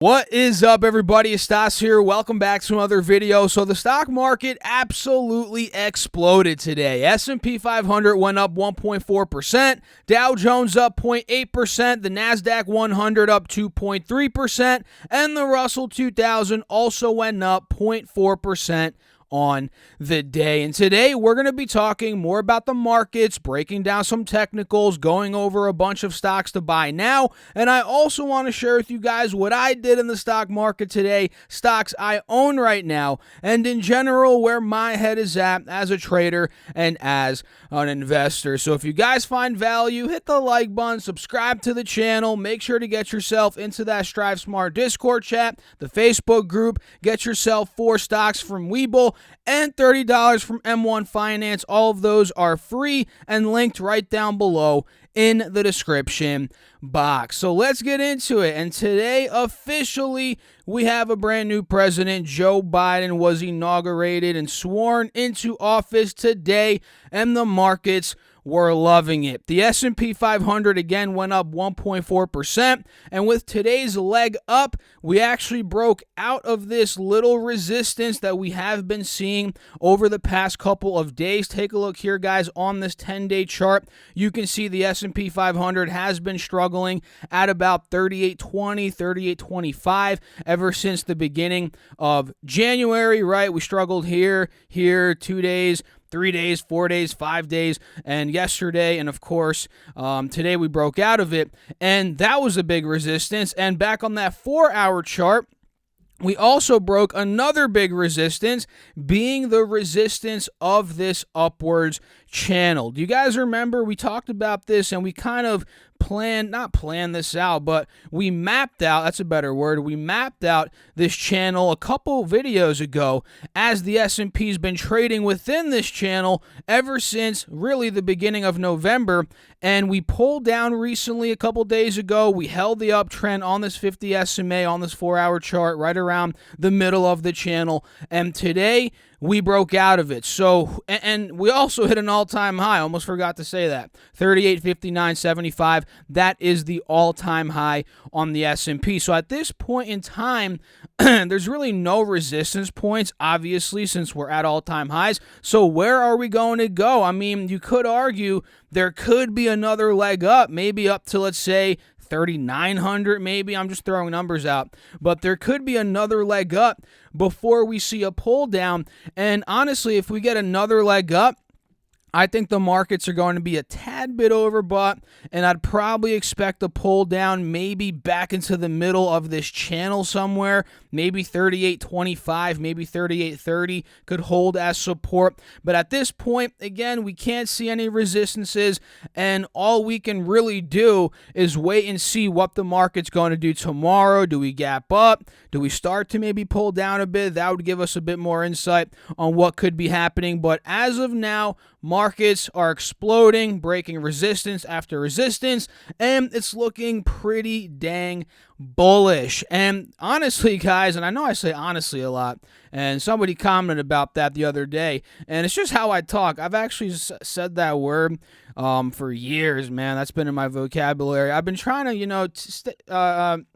What is up, everybody? It's Stas here. Welcome back to another video. So the stock market absolutely exploded today. S&P 500 went up 1.4%, Dow Jones up 0.8%, the Nasdaq 100 up 2.3%, and the Russell 2000 also went up 0.4% on the day. And today we're going to be talking more about the markets, breaking down some technicals, going over a bunch of stocks to buy now, and I also want to share with you guys what I did in the stock market today, stocks I own right now, and in general where my head is at as a trader and as an investor. So if you guys find value, hit the like button, subscribe to the channel, make sure to get yourself into that Strive Smart Discord chat, the Facebook group, get yourself 4 stocks from WeBull, and $30 from M1 Finance. All of those are free and linked right down below in the description box. So let's get into it. And today, officially, we have a brand new president. Joe Biden was inaugurated and sworn into office today, and the markets were loving it. The S&P 500 again went up 1.4%, and with today's leg up, we actually broke out of this little resistance that we have been seeing over the past couple of days. Take a look here, guys, on this 10-day chart. You can see the S&P 500 has been struggling at about 38.20, 38.25 ever since the beginning of January, right? We struggled here, 2 days, 3 days, 4 days, 5 days, and yesterday, and of course, today we broke out of it, and that was a big resistance. And back on that 4-hour chart, we also broke another big resistance, being the resistance of this upwards channel. Do you guys remember we talked about this and we kind of not planned this out, but we mapped out, that's a better word, we mapped out this channel a couple videos ago as the S&P's been trading within this channel ever since really the beginning of November, and we pulled down recently a couple days ago. We held the uptrend on this 50 SMA on this 4-hour chart right around the middle of the channel, and today we broke out of it. So, and we also hit an all-time high. Almost forgot to say that. 38.59.75. That is the all-time high on the S&P. So at this point in time, there's really no resistance points, obviously, since we're at all-time highs. So where are we going to go? I mean, you could argue there could be another leg up, maybe up to, let's say, 3,900 maybe. I'm just throwing numbers out. But there could be another leg up before we see a pull down. And honestly, if we get another leg up, I think the markets are going to be a tad bit overbought, and I'd probably expect a pull down maybe back into the middle of this channel somewhere. Maybe 38.25, maybe 38.30 could hold as support. But at this point, again, we can't see any resistances, and all we can really do is wait and see what the market's going to do tomorrow. Do we gap up? Do we start to maybe pull down a bit? That would give us a bit more insight on what could be happening. But as of now, markets are exploding, breaking resistance after resistance, and it's looking pretty dang bullish. And honestly, guys, and I know I say honestly a lot, and somebody commented about that the other day, and it's just how I talk. I've actually said that word for years, man. That's been in my vocabulary. I've been trying to,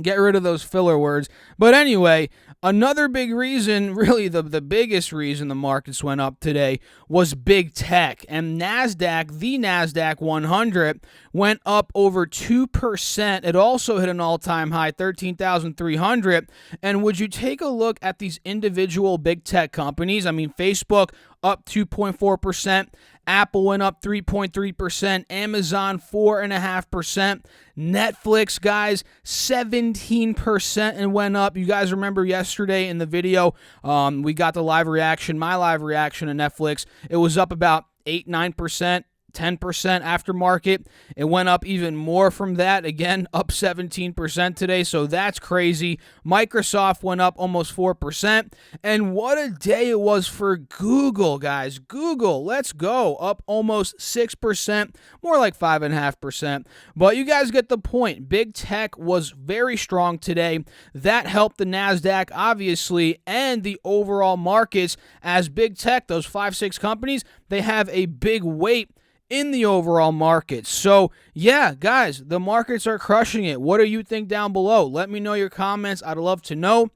get rid of those filler words. But anyway, another big reason, really the biggest reason the markets went up today was big tech. And Nasdaq, the Nasdaq 100, went up over 2%. It also hit an all-time high, 13,300. And would you take a look at these individual big tech companies? I mean, Facebook up 2.4%. Apple went up 3.3%. Amazon 4.5%. Netflix, guys, 17% and went up. You guys remember yesterday in the video, we got the live reaction, my live reaction to Netflix. It was up about 8-9%. 10% aftermarket. It went up even more from that. Again, up 17% today, so that's crazy. Microsoft went up almost 4%. And what a day it was for Google, guys. Google, let's go. Up almost 6%, more like 5.5%. But you guys get the point. Big tech was very strong today. That helped the Nasdaq, obviously, and the overall markets as big tech, those 5-6 companies, they have a big weight in the overall market. So yeah, guys, the markets are crushing it. What do you think down below? Let me know your comments. I'd love to know.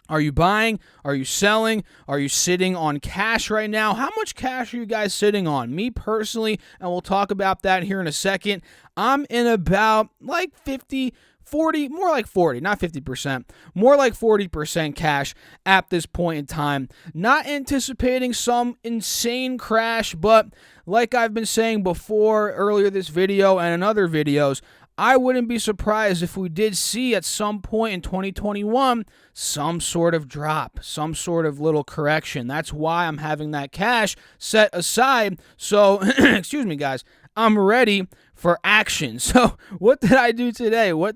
Are you buying? Are you selling? Are you sitting on cash right now? How much cash are you guys sitting on? Me personally, and we'll talk about that here in a second, I'm in about like 40, more like 40, not 50%, more like 40% cash at this point in time. Not anticipating some insane crash, but like I've been saying before, earlier this video and in other videos, I wouldn't be surprised if we did see at some point in 2021 some sort of drop, some sort of little correction. That's why I'm having that cash set aside. So, excuse me, guys, I'm ready for action. So, what did I do today? Well,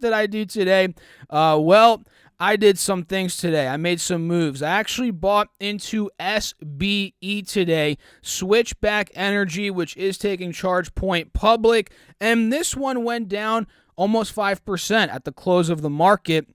I did some things today. I made some moves. I actually bought into SBE today, Switchback Energy, which is taking charge point public, and this one went down almost 5% at the close of the market.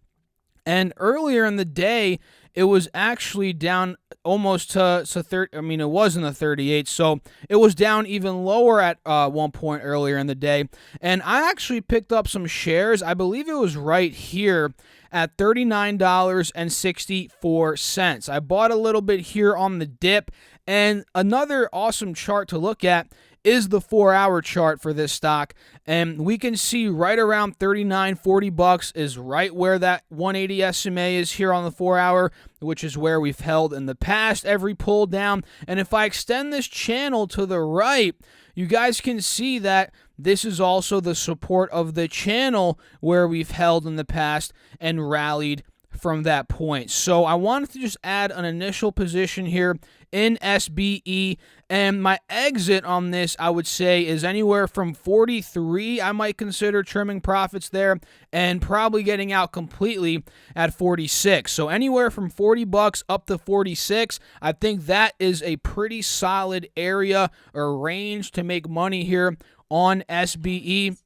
And earlier in the day, it was actually down almost to 30. I mean, it was in the 38, so it was down even lower at one point earlier in the day. And I actually picked up some shares. I believe it was right here at $39.64. I bought a little bit here on the dip. And another awesome chart to look at is the 4-hour chart for this stock, and we can see right around 39-40 bucks is right where that 180 SMA is here on the 4-hour, which is where we've held in the past every pull down. And if I extend this channel to the right, you guys can see that this is also the support of the channel where we've held in the past and rallied from that point. So I wanted to just add an initial position here in SBE, and my exit on this, I would say, is anywhere from 43. I might consider trimming profits there and probably getting out completely at 46. So anywhere from 40 bucks up to 46, I think that is a pretty solid area or range to make money here on SBE.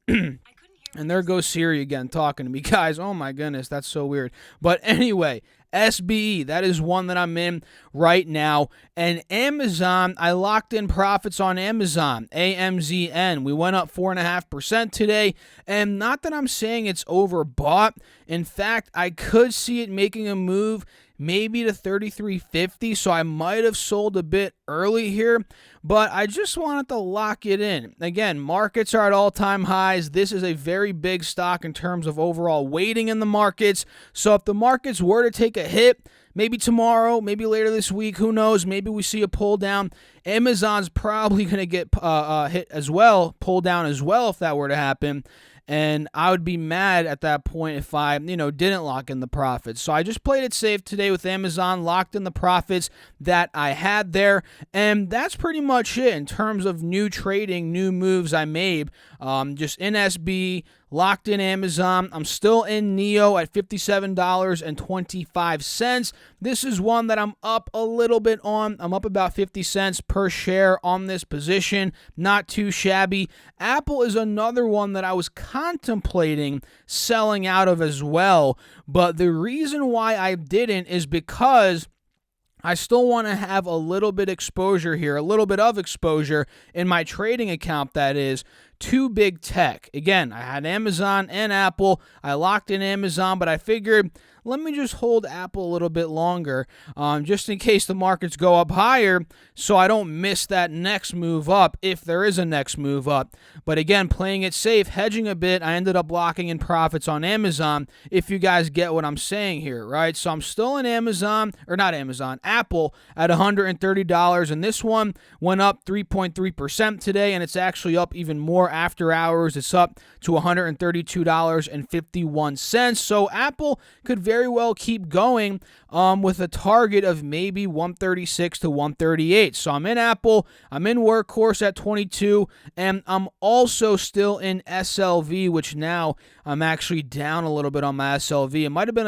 And there goes Siri again talking to me, guys. Oh my goodness, that's so weird. But anyway, SBE, that is one that I'm in right now. And Amazon, I locked in profits on Amazon, AMZN. We went up 4.5% today. And not that I'm saying it's overbought. In fact, I could see it making a move maybe to 33.50, so I might have sold a bit early here, but I just wanted to lock it in. Again, markets are at all-time highs. This is a very big stock in terms of overall weighting in the markets, so if the markets were to take a hit, maybe tomorrow, maybe later this week, who knows, maybe we see a pull down. Amazon's probably going to get hit as well, pull down as well if that were to happen. And I would be mad at that point if I, didn't lock in the profits. So I just played it safe today with Amazon, locked in the profits that I had there. And that's pretty much it in terms of new trading, new moves I made. Just in SB, locked in Amazon. I'm still in NEO at $57.25. This is one that I'm up a little bit on. I'm up about 50 cents per share on this position. Not too shabby. Apple is another one that I was contemplating selling out of as well. But the reason why I didn't is because I still want to have a little bit exposure here, a little bit of exposure in my trading account, that is, to big tech. Again, I had Amazon and Apple. I locked in Amazon, but I figured, let me just hold Apple a little bit longer, just in case the markets go up higher, so I don't miss that next move up, if there is a next move up. But again, playing it safe, hedging a bit, I ended up locking in profits on Amazon, if you guys get what I'm saying here, right? So I'm still in Amazon, or not Amazon, Apple at $130, and this one went up 3.3% today, and it's actually up even more after hours. It's up to $132.51. So Apple could very well keep going with a target of maybe 136 to 138. So I'm in Apple, I'm in Workhorse at 22, and I'm also still in SLV, which now I'm actually down a little bit on my SLV. It might have been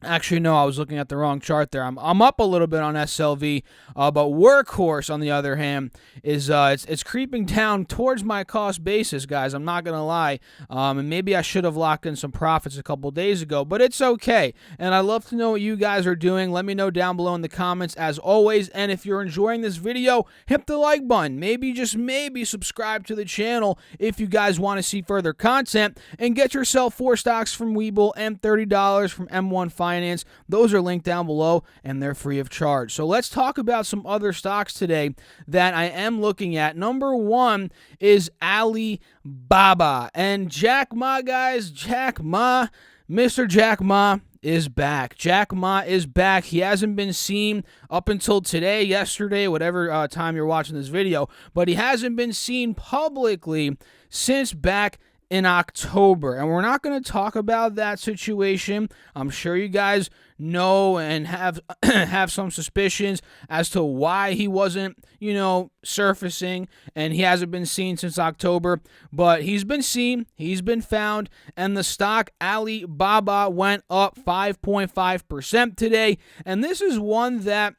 Actually, no, I was looking at the wrong chart there. I'm up a little bit on SLV, but Workhorse, on the other hand, is it's creeping down towards my cost basis, guys. I'm not gonna lie, and maybe I should have locked in some profits a couple days ago, but it's okay. And I'd love to know what you guys are doing. Let me know down below in the comments, as always. And if you're enjoying this video, hit the like button. Maybe, just maybe, subscribe to the channel if you guys want to see further content, and get yourself 4 stocks from WeBull and $30 from M1 Finance. Those are linked down below, and they're free of charge. So let's talk about some other stocks today that I am looking at. Number 1 is Alibaba. And Jack Ma, guys, Jack Ma, Mr. Jack Ma is back. Jack Ma is back. He hasn't been seen up until today, yesterday, whatever time you're watching this video, but he hasn't been seen publicly since back in October, and we're not going to talk about that situation. I'm sure you guys know and have have some suspicions as to why he wasn't, surfacing, and he hasn't been seen since October, but he's been seen, he's been found, and the stock Alibaba went up 5.5% today, and this is one that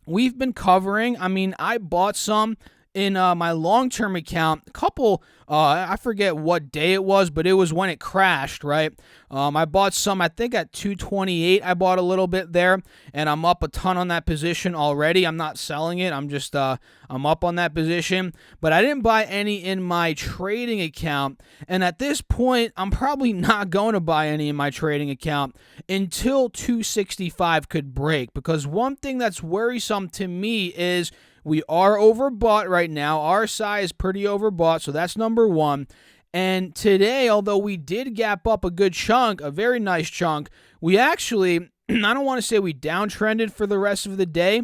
we've been covering. I mean, I bought some in my long-term account a couple, I forget what day it was, but it was when it crashed, right? I bought some, I think at 228, I bought a little bit there, and I'm up a ton on that position already. I'm not selling it. I'm just, I'm up on that position, but I didn't buy any in my trading account, and at this point, I'm probably not going to buy any in my trading account until 265 could break, because one thing that's worrisome to me is we are overbought right now. RSI is pretty overbought, so that's number 1. And today, although we did gap up a good chunk, a very nice chunk, we actually, I don't want to say we downtrended for the rest of the day,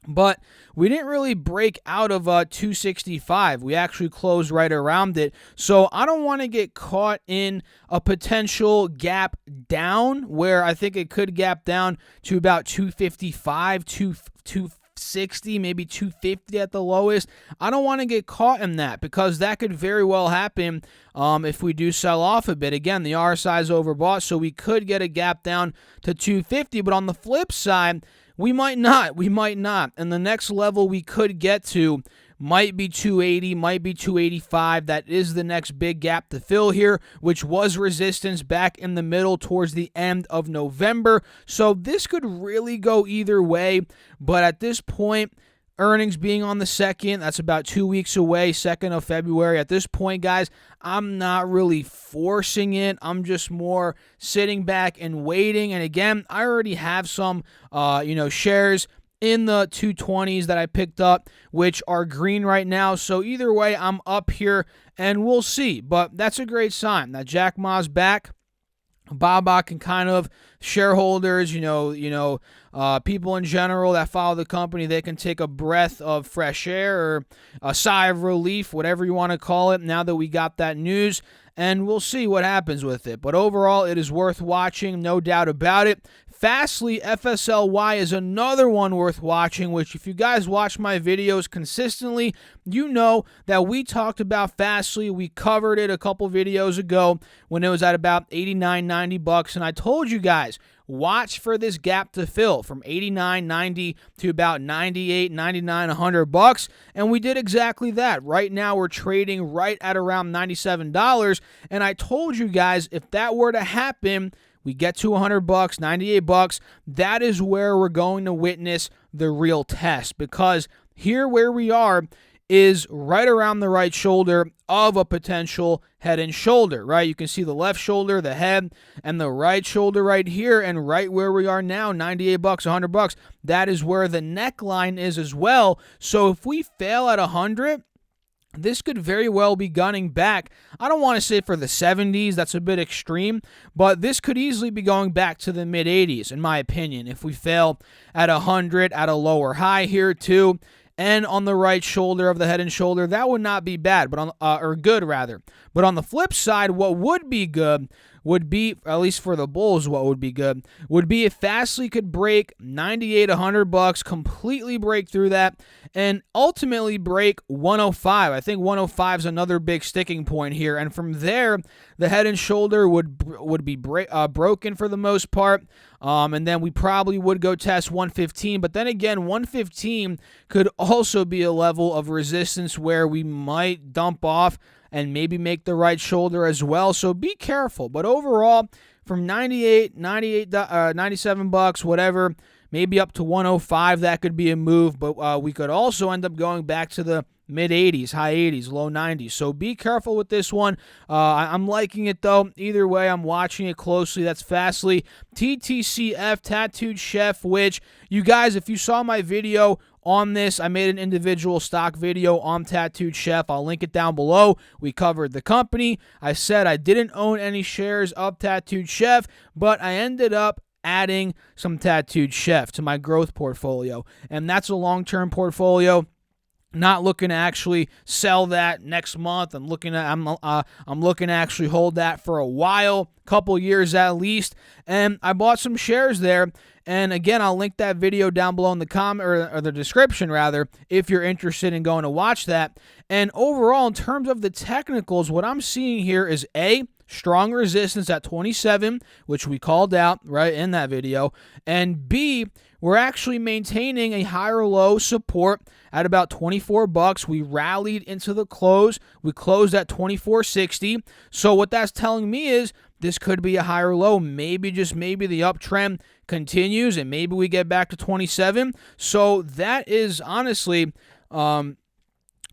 but we didn't really break out of 265. We actually closed right around it. So I don't want to get caught in a potential gap down where I think it could gap down to about 255, 260, maybe 250 at the lowest. I don't want to get caught in that, because that could very well happen if we do sell off a bit. Again, the RSI is overbought, so we could get a gap down to 250, but on the flip side, we might not. And the next level we could get to might be 280, might be 285. That is the next big gap to fill here, which was resistance back in the middle towards the end of November. So this could really go either way, but at this point, earnings being on the 2nd, that's about 2 weeks away, 2nd of February. At this point, guys, I'm not really forcing it. I'm just more sitting back and waiting. And again, I already have some, shares in the 220s that I picked up, which are green right now. So either way, I'm up here, and we'll see. But that's a great sign that Jack Ma's back. Baba can kind of, shareholders, people in general that follow the company, they can take a breath of fresh air or a sigh of relief, whatever you want to call it, now that we got that news, and we'll see what happens with it. But overall, it is worth watching, no doubt about it. Fastly, FSLY is another one worth watching, which if you guys watch my videos consistently, you know that we talked about Fastly. We covered it a couple videos ago when it was at about 89, 90 bucks, and I told you guys, watch for this gap to fill from 89, 90 to about 98, 99, 100 bucks, and we did exactly that. Right now, we're trading right at around $97, and I told you guys, if that were to happen, we get to 100 bucks, 98 bucks, that is where we're going to witness the real test, because here where we are is right around the right shoulder of a potential head and shoulder, right? You can see the left shoulder, the head, and the right shoulder right here, and right where we are now, 98 bucks, 100 bucks, that is where the neckline is as well. So if we fail at 100, this could very well be gunning back. I don't want to say for the 70s, that's a bit extreme, but this could easily be going back to the mid-80s, in my opinion, if we fail at 100 at a lower high here too, and on the right shoulder of the head and shoulder, that would not be bad, but or good rather. But on the flip side, what would be good would be, at least for the bulls, what would be good would be if Fastly could break 98, $100, completely break through that, and ultimately break 105. I think 105 is another big sticking point here, and from there, the head and shoulder would be broken for the most part, and then we probably would go test 115. But then again, 115 could also be a level of resistance where we might dump off and maybe make the right shoulder as well. So be careful. But overall, from 97 bucks, whatever, maybe up to 105, that could be a move. But we could also end up going back to the mid-80s, high 80s, low 90s. So be careful with this one. I'm liking it, though. Either way, I'm watching it closely. That's Fastly. TTCF, Tattooed Chef, which, you guys, if you saw my video on this, I made an individual stock video on Tattooed Chef. I'll link it down below. We covered the company. I said I didn't own any shares of Tattooed Chef, but I ended up adding some Tattooed Chef to my growth portfolio, and that's a long-term portfolio. Not looking to actually sell that next month. I'm looking to actually hold that for a while, couple years at least. And I bought some shares there. And again, I'll link that video down below in the comment or the description rather, if you're interested in going to watch that. And overall, in terms of the technicals, what I'm seeing here is strong resistance at 27, which we called out right in that video, and B, we're actually maintaining a higher low support at about 24 bucks. We rallied into the close. We closed at 24.60. So what that's telling me is this could be a higher low. Maybe, just maybe, the uptrend continues and maybe we get back to 27. So that is honestly,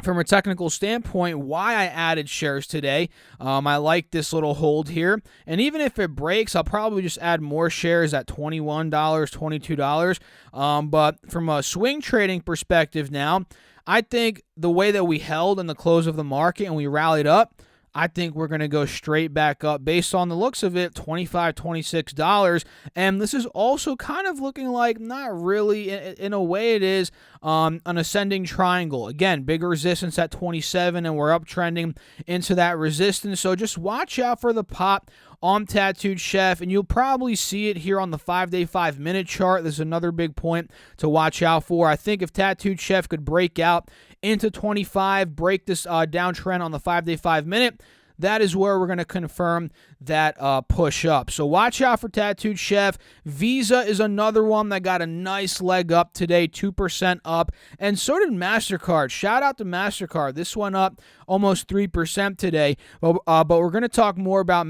from a technical standpoint, why I added shares today. I like this little hold here. And even if it breaks, I'll probably just add more shares at $21, $22. But from a swing trading perspective now, I think the way that we held in the close of the market and we rallied up, I think we're going to go straight back up based on the looks of it, $25, $26. And this is also kind of looking like, not really, in a way it is, an ascending triangle. Again, big resistance at 27, and we're uptrending into that resistance. So just watch out for the pop on Tattooed Chef, and you'll probably see it here on the 5-day, 5-minute chart. This is another big point to watch out for. I think if Tattooed Chef could break out into 25, break this downtrend on the 5-day, 5-minute, that is where we're going to confirm that push up. So watch out for Tattooed Chef. Visa is another one that got a nice leg up today, 2% up, and so did MasterCard. Shout out to MasterCard. This one up almost 3% today, but we're going to talk more about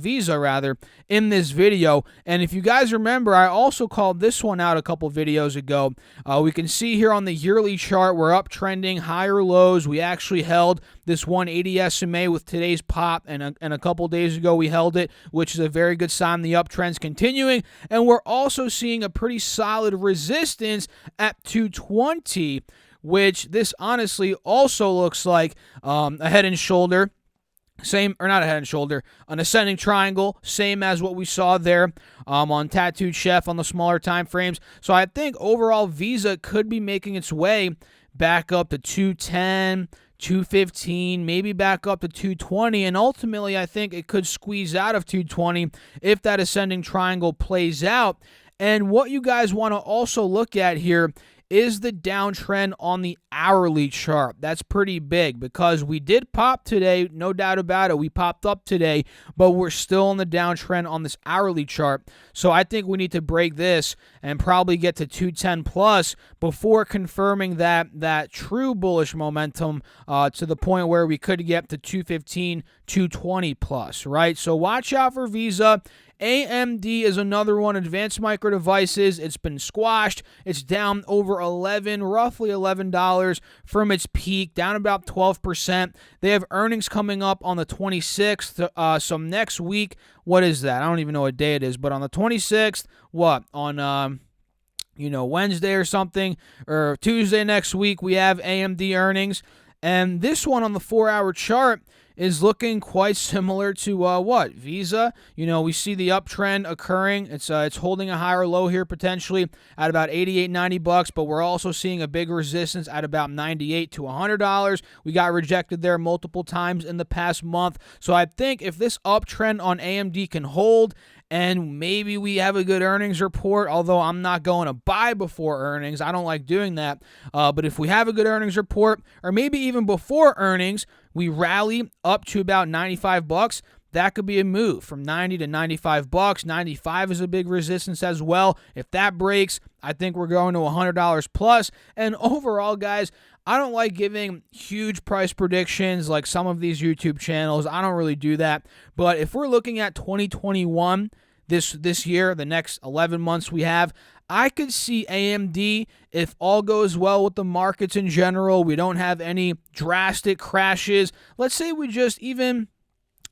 Visa rather in this video. And if you guys remember, I also called this one out a couple videos ago. We can see here on the yearly chart, we're uptrending, higher lows. We actually held this 180 SMA with today's pop, and a couple days ago we held it, which is a very good sign the uptrend's continuing. And we're also seeing a pretty solid resistance at 220, which this honestly also looks like a head and shoulder. Same, or not a head and shoulder, an ascending triangle, same as what we saw there on Tattooed Chef on the smaller time frames. So I think overall Visa could be making its way back up to 210, 215, maybe back up to 220, and ultimately I think it could squeeze out of 220 if that ascending triangle plays out. And what you guys want to also look at here is the downtrend on the hourly chart. That's pretty big because we did pop today, no doubt about it. We popped up today, but we're still on the downtrend on this hourly chart. So I think we need to break this and probably get to 210 plus before confirming that true bullish momentum to the point where we could get to 215, 220 plus, right? So watch out for Visa. AMD is another one, Advanced Micro Devices. It's been squashed. It's down over roughly $11 from its peak, down about 12%. They have earnings coming up on the 26th. So next week, what is that? I don't even know what day it is, but on the 26th, what? On Wednesday or something, or Tuesday next week, we have AMD earnings. And this one on the 4-hour chart is looking quite similar to what? Visa. We see the uptrend occurring. It's holding a higher low here potentially at about $88.90, but we're also seeing a big resistance at about $98 to $100. We got rejected there multiple times in the past month. So I think if this uptrend on AMD can hold, and maybe we have a good earnings report, although I'm not going to buy before earnings. I don't like doing that. But if we have a good earnings report, or maybe even before earnings, we rally up to about $95, that could be a move from 90 to $95. 95 is a big resistance as well. If that breaks, I think we're going to $100 plus. And overall, guys, I don't like giving huge price predictions like some of these YouTube channels. I don't really do that. But if we're looking at 2021, this year, the next 11 months we have, I could see AMD, if all goes well with the markets in general, we don't have any drastic crashes. Let's say we just even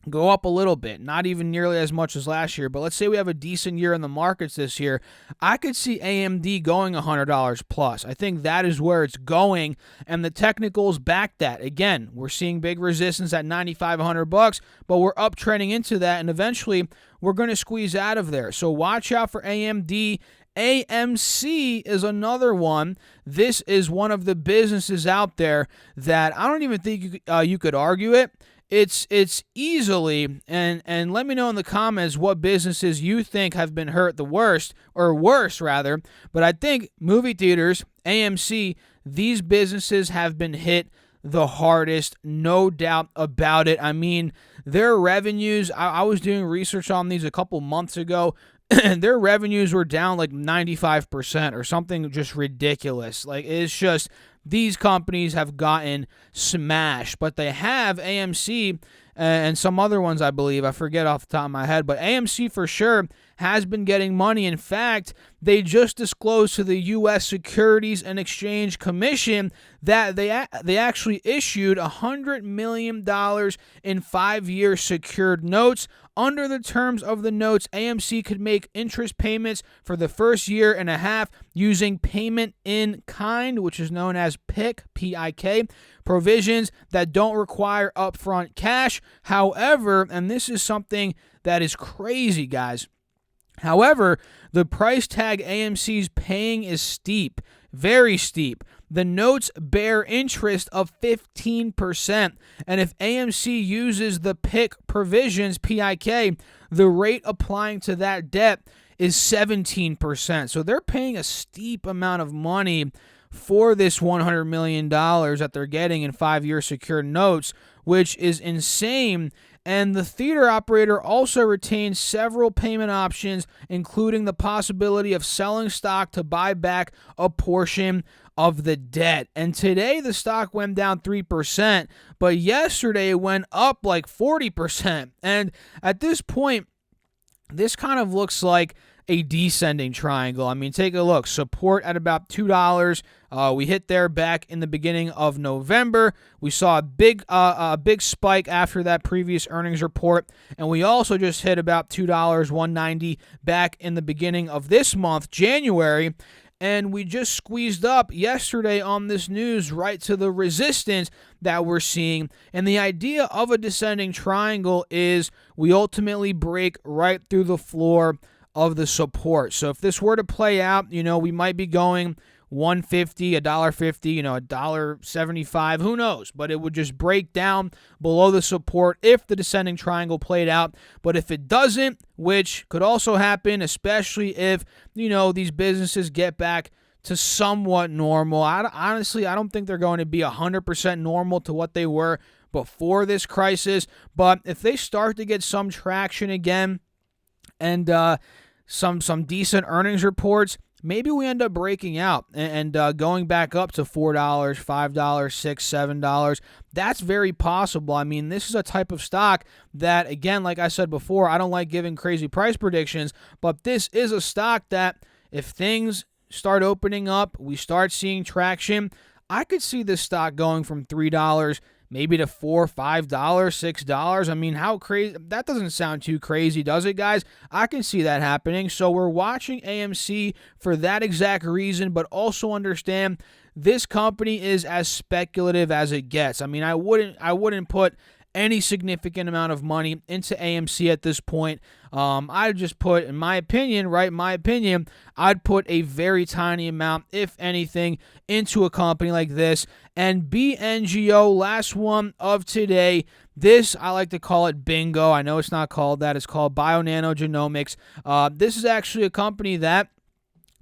go up a little bit, not even nearly as much as last year, but let's say we have a decent year in the markets this year, I could see AMD going $100 plus. I think that is where it's going, and the technicals back that. Again, we're seeing big resistance at $95, $100, but we're uptrending into that, and eventually we're going to squeeze out of there. So watch out for AMD. AMC is another one. This is one of the businesses out there that I don't even think you could argue it. It's easily, and let me know in the comments what businesses you think have been hurt the worst, or worse rather, but I think movie theaters, AMC, these businesses have been hit the hardest, no doubt about it. I mean, their revenues, I was doing research on these a couple months ago, and their revenues were down like 95% or something just ridiculous. Like, it's just, these companies have gotten smashed, but they have AMC and some other ones, I believe. I forget off the top of my head, but AMC for sure has been getting money. In fact, they just disclosed to the U.S. Securities and Exchange Commission that they actually issued $100 million in 5-year secured notes. Under the terms of the notes, AMC could make interest payments for the first year and a half using payment in kind, which is known as PIK, P-I-K, provisions that don't require upfront cash. However, and this is something that is crazy, guys. However, the price tag AMC's paying is steep, very steep. The notes bear interest of 15%, and if AMC uses the PIK provisions, P-I-K, the rate applying to that debt is 17%. So they're paying a steep amount of money for this $100 million that they're getting in 5-year secured notes, which is insane. And the theater operator also retains several payment options, including the possibility of selling stock to buy back a portion of the debt. And today the stock went down 3%, but yesterday it went up like 40%. And at this point, this kind of looks like a descending triangle. I mean, take a look. Support at about $2. We hit there back in the beginning of November. We saw a big spike after that previous earnings report, and we also just hit about $2, $1.90 back in the beginning of this month, January. And we just squeezed up yesterday on this news right to the resistance that we're seeing. And the idea of a descending triangle is we ultimately break right through the floor of the support. So if this were to play out, we might be going $1.50, $1.50, $1.75, who knows? But it would just break down below the support if the descending triangle played out. But if it doesn't, which could also happen, especially if, these businesses get back to somewhat normal. Honestly, I don't think they're going to be 100% normal to what they were before this crisis. But if they start to get some traction again and some decent earnings reports, maybe we end up breaking out and going back up to $4, $5, $6, $7. That's very possible. I mean, this is a type of stock that, again, like I said before, I don't like giving crazy price predictions, but this is a stock that if things start opening up, we start seeing traction, I could see this stock going from $3 maybe to $4, $5, $6. I mean, how crazy? That doesn't sound too crazy, does it, guys? I can see that happening. So we're watching AMC for that exact reason, but also understand this company is as speculative as it gets. I mean, I wouldn't put any significant amount of money into AMC at this point. I just put, in my opinion, I'd put a very tiny amount, if anything, into a company like this. And BNGO, last one of today. This, I like to call it bingo. I know it's not called that. It's called Bionanogenomics. This is actually a company that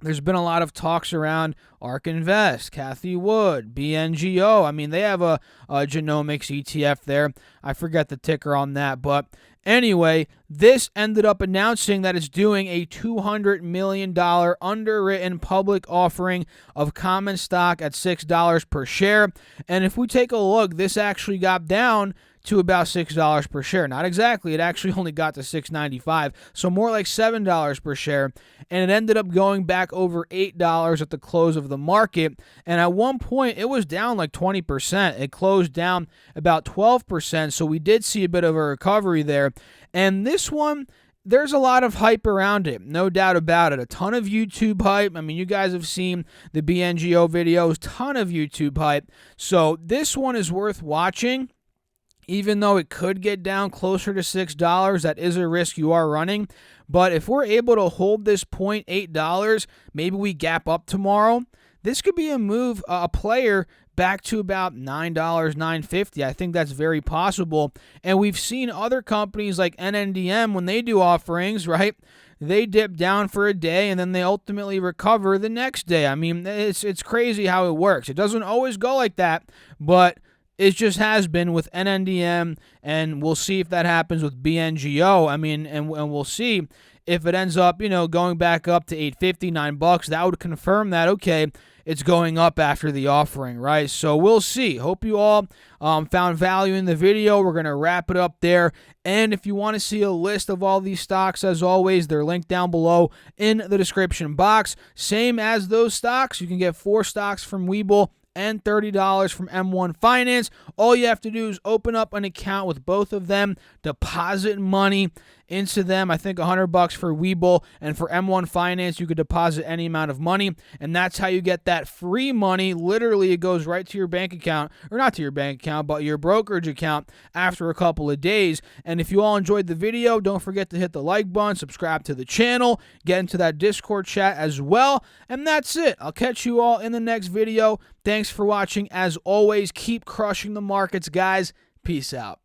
there's been a lot of talks around. ARK Invest, Cathie Wood, BNGO. I mean, they have a genomics ETF there. I forget the ticker on that. But anyway, this ended up announcing that it's doing a $200 million underwritten public offering of common stock at $6 per share. And if we take a look, this actually got down to about $6 per share. Not exactly. It actually only got to $6.95, so more like $7 per share. And it ended up going back over $8 at the close of the market. And at one point, it was down like 20%. It closed down about 12%, so we did see a bit of a recovery there. And this one, there's a lot of hype around it, no doubt about it. A ton of YouTube hype. I mean, you guys have seen the BNGO videos, ton of YouTube hype. So this one is worth watching. Even though it could get down closer to $6, that is a risk you are running. But if we're able to hold this point, $8, maybe we gap up tomorrow, this could be a move, a player back to about $9, $9.50. I think that's very possible. And we've seen other companies like NNDM, when they do offerings, right, they dip down for a day and then they ultimately recover the next day. I mean, it's crazy how it works. It doesn't always go like that, but it just has been with NNDM, and we'll see if that happens with BNGO. I mean, and we'll see if it ends up, going back up to $8.50, $9. That would confirm that, okay, it's going up after the offering, right? So we'll see. Hope you all found value in the video. We're going to wrap it up there. And if you want to see a list of all these stocks, as always, they're linked down below in the description box. Same as those stocks, you can get 4 stocks from WeBull and $30 from M1 Finance. All you have to do is open up an account with both of them, deposit money into them. I think $100 for WeBull, and for M1 Finance, you could deposit any amount of money, and that's how you get that free money. Literally, it goes right to your bank account, or not to your bank account, but your brokerage account after a couple of days. And if you all enjoyed the video, don't forget to hit the like button, subscribe to the channel, get into that Discord chat as well, and that's it. I'll catch you all in the next video. Thanks for watching. As always, keep crushing the markets, guys. Peace out.